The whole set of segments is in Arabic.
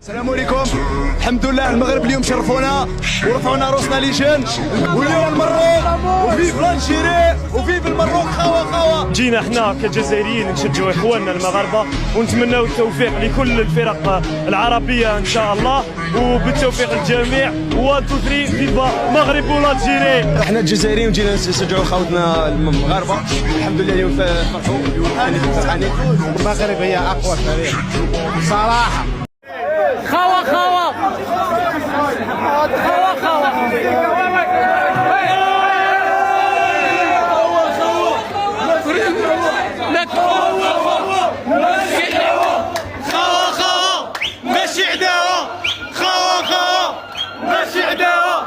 السلام عليكم. الحمد لله المغرب اليوم شرفونا ورفعونا روسنا ليجان، واليوم المروك وفيف الجيري وفيف المروك خوا. جينا احنا كجزائريين نشجعوا اخواننا المغاربه ونتمناو التوفيق لكل الفرق العربيه ان شاء الله، وبالتوفيق للجميع. 1 2 3 فيفا مغرب والجيري. احنا الجزائريين وجينا نشجعوا خوتنا المغاربه. الحمد لله اليوم فرحوا فرحانين. المغرب هي اقوى فريق صراحه. خوا ماشي عداوه، خوا ماشي عداوه.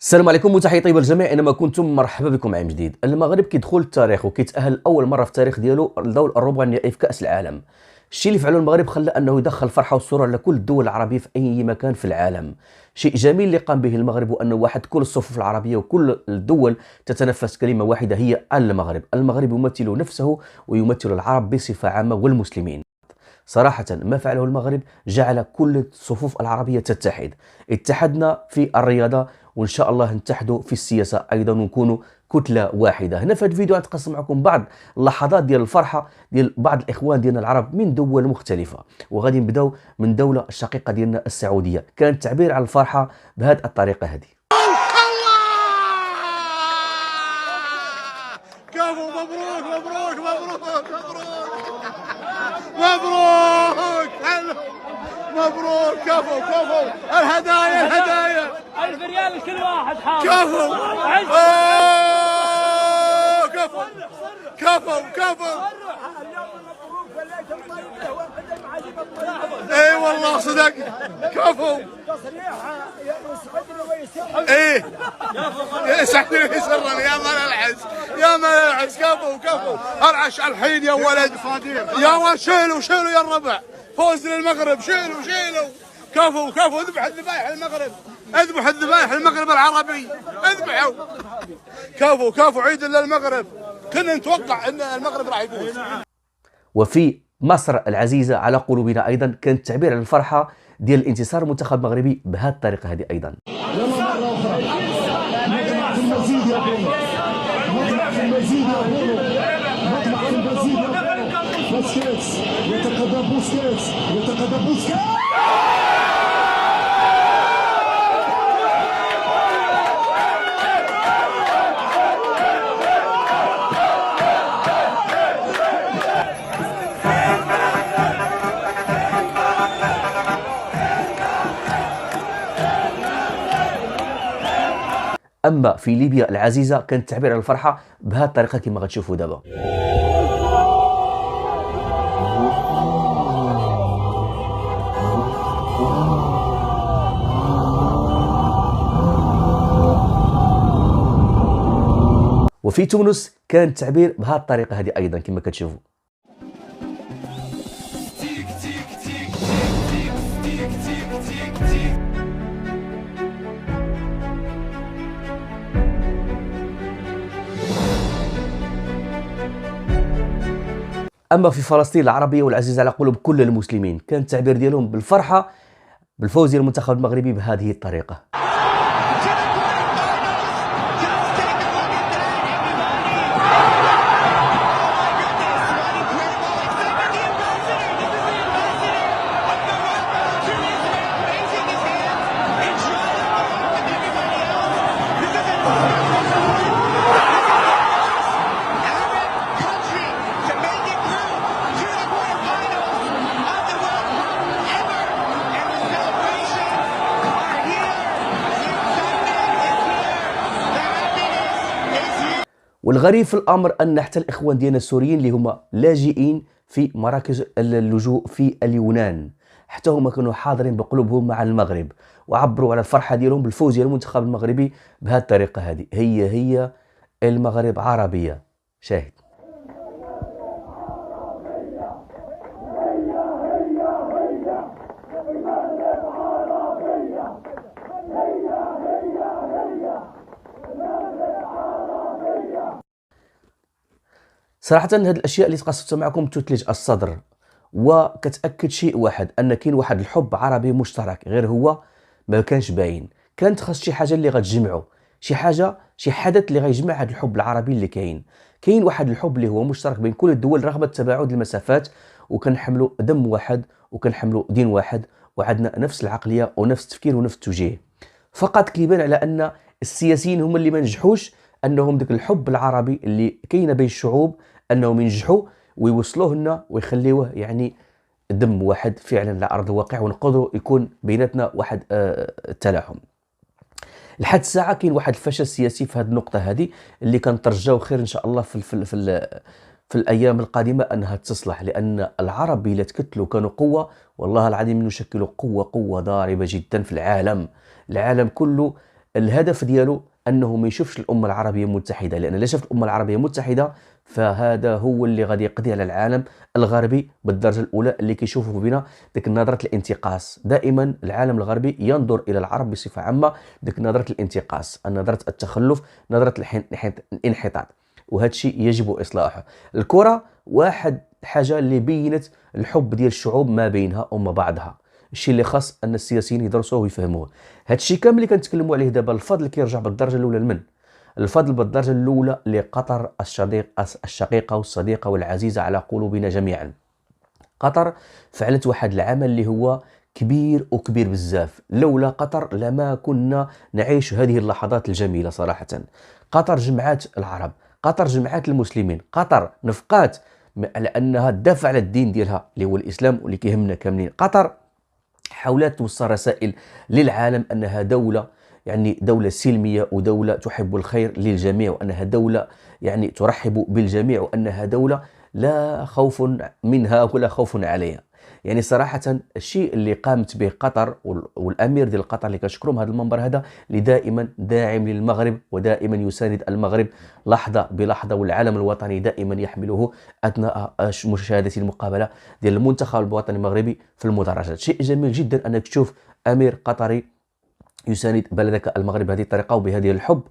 السلام عليكم وتحية طيبة للجميع اينما كنتم. مرحبا بكم عام جديد. المغرب كيدخل التاريخ وكيتأهل اول مرة في التاريخ ديالو لدور الربع النهائي في كأس العالم. الشيء اللي فعله المغرب خلى انه يدخل الفرحة والسرور على كل الدول العربية في اي مكان في العالم. شيء جميل اللي قام به المغرب، وانه واحد كل الصفوف العربية وكل الدول تتنفس كلمة واحدة هي المغرب. المغرب يمثل نفسه ويمثل العرب بصفة عامة والمسلمين. صراحة ما فعله المغرب جعل كل الصفوف العربية تتحد. اتحدنا في الرياضة وإن شاء الله نتحدوا في السياسة أيضا ونكونوا كتلة واحدة. هنا في هذا الفيديو غنتقسم معكم بعض اللحظات ديال الفرحة ديال بعض الإخوان ديالنا العرب من دول مختلفة، وغادي نبداو من دولة الشقيقة ديالنا السعودية. كان التعبير على الفرحة بهذه الطريقة هذه. كفو، مبروك مبروك مبروك مبروك حلو، مبروك كفو الهدايا 1000 ريال لكل واحد حاضر. كفو كفو اي والله صدق. كفو ايه يسعدني ويسرني يا ما نلعس كفو ارعش الحين يا ولد يا ولد. شيلوا يا الربع، فوز للمغرب. شيلوا كفو اذبح الذبايح المغرب العربي، اذبحوا كفو عيد للمغرب. كنا نتوقع ان المغرب راح يفوز. وفي مصر العزيزة على قلوبنا أيضا كان التعبير عن الفرحة ديال الانتصار المنتخب المغربي بهذه الطريقة هذه أيضا. أما في ليبيا العزيزة كان التعبير عن الفرحة بهذه الطريقة كما غتشوفوا دابا. وفي تونس كان التعبير بهذه الطريقة هذه أيضا كما كتشوفوا. أما في فلسطين العربية والعزيزة على قلوب كل المسلمين كان التعبير ديالهم بالفرحة بالفوز ديال المنتخب المغربي بهذه الطريقة. والغريب في الامر ان حتى الاخوان ديالنا السوريين اللي هما لاجئين في مراكز اللجوء في اليونان حتى هما كانوا حاضرين بقلوبهم مع المغرب وعبروا على الفرحه ديالهم بالفوز ديال المنتخب المغربي بهذه الطريقه هذه. هي المغرب عربيه. شاهد. صراحه هذه الاشياء اللي تقاسمتها معكم تثلج الصدر، وكتاكد شيء واحد، ان كاين واحد الحب عربي مشترك، غير هو ما كانش باين. كانت خاص شي حاجه اللي غتجمعوا، شي حاجه، شي حدث اللي غيجمع هذا الحب العربي اللي كاين واحد الحب اللي هو مشترك بين كل الدول رغم تباعد المسافات، وكنحملوا دم واحد وكنحملوا دين واحد، وعندنا نفس العقليه ونفس التفكير ونفس التوجيه. فقط كيبان على ان السياسيين هما اللي ما نجحوش انهم داك الحب العربي اللي كاين بين الشعوب انهم ينجحوا ويوصلوه لنا ويخليوه يعني دم واحد فعلا على ارض الواقع، ونقدروا يكون بيناتنا واحد التلاحم. لحد الساعه كاين واحد الفشل سياسي في هذه النقطه هذه اللي كنترجاو خير ان شاء الله في الايام القادمه انها تصلح، لان العرب الا تكتلوا كانوا قوه والله العظيم يشكلوا قوه ضاربه جدا في العالم كله. الهدف ديالو انه ما يشوفش الامه العربيه متحده، لان الا شافت الامه العربيه متحده فهذا هو اللي غادي يقضي على العالم الغربي بالدرجه الاولى اللي كيشوفوا بنا ديك نظره الانتقاص. دائما العالم الغربي ينظر الى العرب بصفه عامه ديك نظره الانتقاص، نظره التخلف، نظره الانحطاط، وهذا الشيء يجب اصلاحه. الكره واحد حاجه اللي بينت الحب ديال الشعوب ما بينها وما بعضها، الشيء اللي خاص ان السياسيين يدرسوه ويفهموه. هذا الشيء كامل اللي كنتكلموا عليه دابا الفضل كيرجع بالدرجه الاولى لمن؟ الفضل بالدرجه الاولى لقطر الشقيقه والصديقه والعزيزه على قلوبنا جميعا. قطر فعلت واحد العمل اللي هو كبير وكبير بزاف، لولا قطر لما كنا نعيش هذه اللحظات الجميله صراحه. قطر جمعات العرب، قطر جمعات المسلمين، قطر نفقات على انها تدافع على الدين ديالها اللي هو الاسلام واللي كيهمنا كاملين. قطر حاولت توصل رسائل للعالم انها دوله يعني دولة سلمية ودولة تحب الخير للجميع، وأنها دولة يعني ترحب بالجميع، وأنها دولة لا خوف منها ولا خوف عليها. يعني صراحة الشيء اللي قامت به قطر والأمير ديال قطر اللي كنشكرهم هذا المنبر هذا اللي دائما داعم للمغرب ودائما يساند المغرب لحظة بلحظة، والعلم الوطني دائما يحمله أثناء مشاهدة المقابلة ديال المنتخب الوطني المغربي في المدرجات. شيء جميل جدا أنك تشوف أمير قطري يساند بلدك المغرب بهذه الطريقة وبهذه الحب،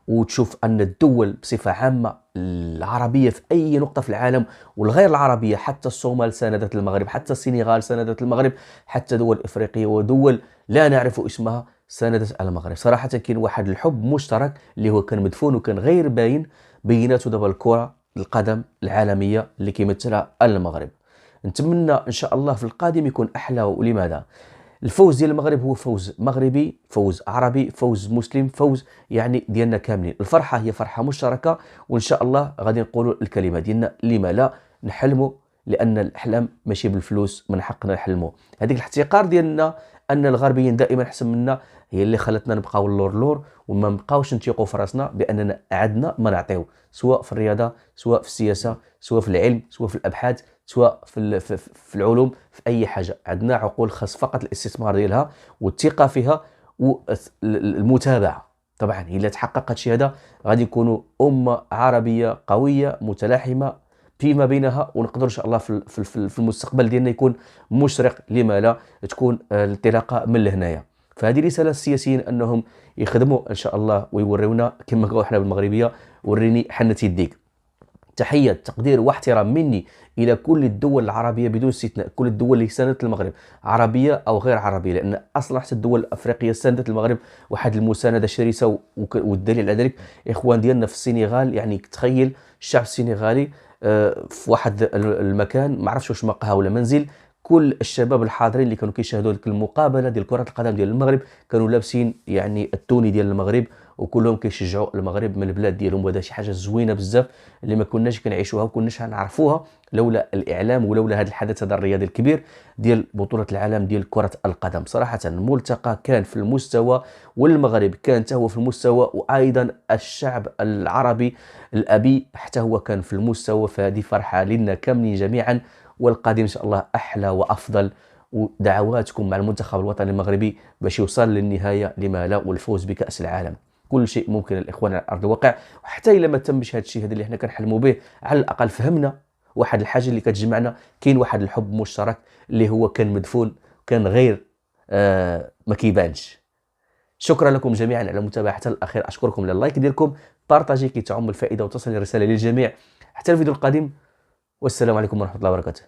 وتشوف أن الدول بصفة عامة العربية في أي نقطة في العالم والغير العربية، حتى الصومال ساندت المغرب، حتى السنغال ساندت المغرب، حتى دول إفريقية ودول لا نعرف اسمها ساندت المغرب. صراحة كاين واحد الحب مشترك اللي هو كان مدفون وكان غير باين بيناته دابا الكرة القدم العالمية اللي كيمثلها المغرب. نتمنى إن شاء الله في القادم يكون أحلى. ولماذا؟ الفوز ديال المغرب هو فوز مغربي، فوز عربي، فوز مسلم، فوز يعني ديالنا كاملين. الفرحة هي فرحة مشتركة، وإن شاء الله غادي نقولوا الكلمة ديالنا لما لا نحلموا، لأن الأحلام ماشي بالفلوس من حقنا نحلموا. هذيك الاحتقار ديالنا أن الغربيين دائما أحسن منا هي اللي خلتنا نبقاو اللور وما نبقاوش نتيقوا في راسنا بأننا عندنا ما نعطيو، سواء في الرياضة، سواء في السياسة، سواء في العلم، سواء في الأبحاث، سواء في العلوم، في أي حاجة. عندنا عقول خاص فقط الاستثمار ديالها والثقة فيها والمتابعة. طبعا إلا تحقق هادشي هذا غادي نكونوا أمة عربية قوية متلاحمة فيما بينها، ونقدر إن شاء الله في المستقبل ديالنا يكون مشرق، لما لا تكون الانطلاقة من لهنايا. فهذه رسالة للسياسيين أنهم يخدموا إن شاء الله ويوريونا كما قالوا إحنا بالمغربية وريني حنت يديك. تحية تقدير واحترام مني إلى كل الدول العربية بدون استثناء، كل الدول اللي ساندت المغرب عربية أو غير عربية، لأن أصلا حتى الدول الأفريقية ساندت المغرب واحد المساندة شرسة. والدليل على ذلك إخوان ديالنا في السنغال، يعني تخيل الشعب السنغالي في واحد المكان ما عرفش واش مقهى ولا منزل، كل الشباب الحاضرين اللي كانوا كيشاهدوا هذيك المقابله ديال كره القدم ديال المغرب كانوا لابسين يعني التوني ديال المغرب، وكلهم كيشجعوا المغرب من البلاد ديالهم. وهذا شي حاجه زوينه بزاف اللي ما كناش كنعيشوها وكناش نعرفوها لولا الاعلام ولولا هذا الحدث هذا الرياضي الكبير ديال بطوله العالم ديال كره القدم. صراحه الملتقى كان في المستوى، والمغرب كان حتى هو في المستوى، وايضا الشعب العربي الابي حتى هو كان في المستوى. فهذه فرحه لنا كاملين جميعا، والقادم ان شاء الله احلى وافضل. ودعواتكم مع المنتخب الوطني المغربي باش يوصل للنهايه لما لا، والفوز بكاس العالم. كل شيء ممكن للاخوان على ارض الواقع، وحتى الا ما تمش هذا الشيء هذا اللي حنا كنحلموا به، على الاقل فهمنا واحد الحاجه اللي كتجمعنا، كاين واحد الحب مشترك اللي هو كان مدفون، كان غير ما كيبانش. شكرا لكم جميعا على المتابعه حتى الاخير. اشكركم على اللايك ديالكم، بارطاجي كي تعم الفائده وتصل الرساله للجميع. حتى الفيديو القادم، والسلام عليكم ورحمه الله وبركاته.